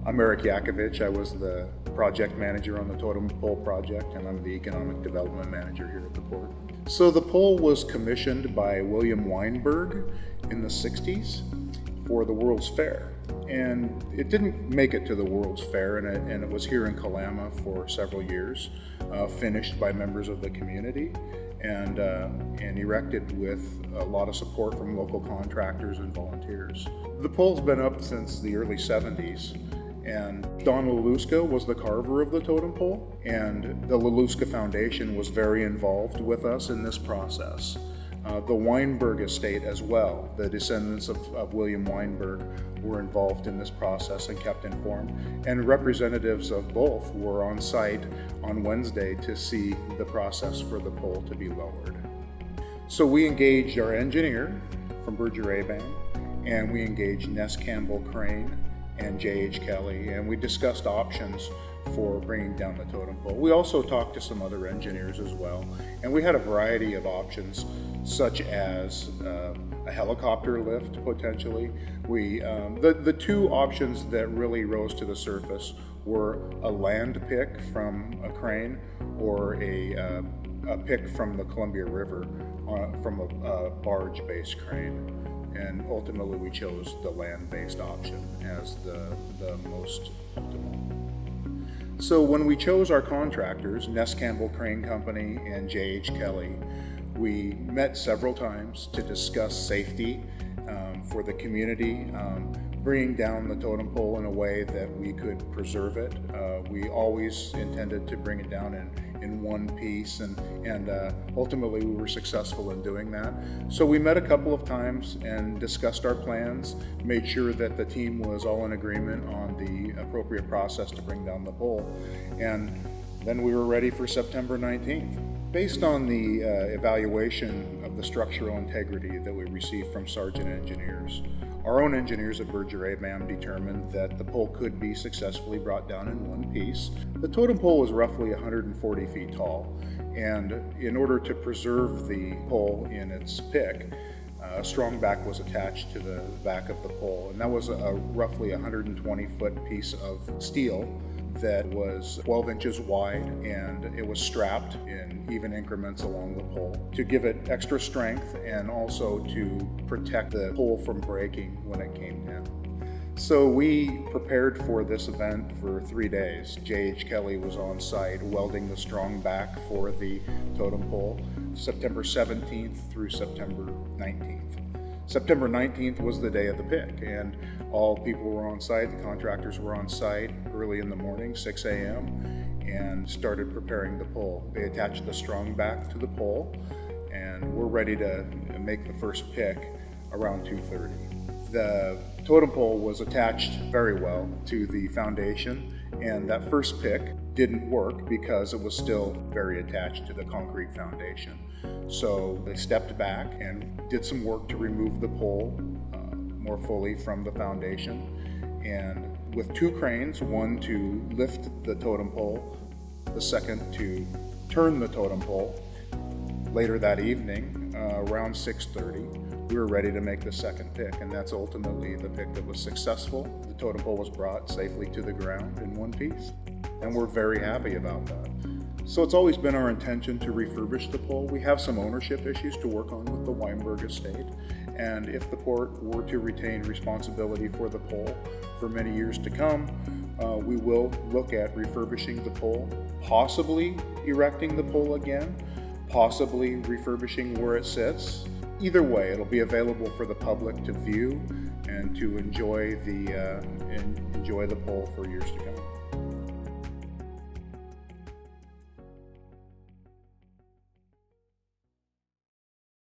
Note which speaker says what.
Speaker 1: I'm Eric Yakovich. I was the project manager on the Totem pole project, and I'm the economic development manager here at the port. So the pole was commissioned by William Weinberg in the 60s for the World's Fair. And it didn't make it to the World's Fair, and it was here in Kalama for several years, finished by members of the community and erected with a lot of support from local contractors and volunteers. The pole's been up since the early 70s, and Don Lelooska was the carver of the totem pole, and the Lelooska Foundation was very involved with us in this process. The Weinberg estate as well, the descendants of William Weinberg, were involved in this process and kept informed, and representatives of both were on site on Wednesday to see the process for the pole to be lowered. So we engaged our engineer from Berger-Abam, and we engaged NessCampbell Crane and J.H. Kelly, and we discussed options for bringing down the totem pole. We also talked to some other engineers as well, and we had a variety of options, such as a helicopter lift potentially. The two options that really rose to the surface were a land pick from a crane or a pick from the Columbia River from a barge-based crane. And ultimately we chose the land-based option as the most optimal. So when we chose our contractors, NessCampbell Crane Company and J.H. Kelly, we met several times to discuss safety for the community, bringing down the totem pole in a way that we could preserve it. We always intended to bring it down in one piece, and ultimately we were successful in doing that. So we met a couple of times and discussed our plans, made sure that the team was all in agreement on the appropriate process to bring down the pole, and then we were ready for September 19th. Based on the evaluation of the structural integrity that we received from Sargent Engineers, our own engineers at Berger-Abam determined that the pole could be successfully brought down in one piece. The totem pole is roughly 140 feet tall, and in order to preserve the pole in its pick, a strong back was attached to the back of the pole, and that was a roughly 120-foot piece of steel that was 12 inches wide, and it was strapped in even increments along the pole to give it extra strength and also to protect the pole from breaking when it came down. So we prepared for this event for 3 days. J.H. Kelly was on site welding the strong back for the totem pole, September 17th through September 19th. September 19th was the day of the pick, and all people were on site. The contractors were on site early in the morning, 6 a.m., and started preparing the pole. They attached the strong back to the pole, and we're ready to make the first pick around 2:30. The totem pole was attached very well to the foundation, and that first pick didn't work because it was still very attached to the concrete foundation. So they stepped back and did some work to remove the pole more fully from the foundation, and with two cranes, one to lift the totem pole, the second to turn the totem pole. Later that evening, around 6:30, we were ready to make the second pick, and that's ultimately the pick that was successful. The totem pole was brought safely to the ground in one piece, and we're very happy about that. So it's always been our intention to refurbish the pole. We have some ownership issues to work on with the Weinberg estate, and if the port were to retain responsibility for the pole for many years to come, we will look at refurbishing the pole, possibly erecting the pole again, possibly refurbishing where it sits. Either way, it'll be available for the public to view and to enjoy the pole for years to come.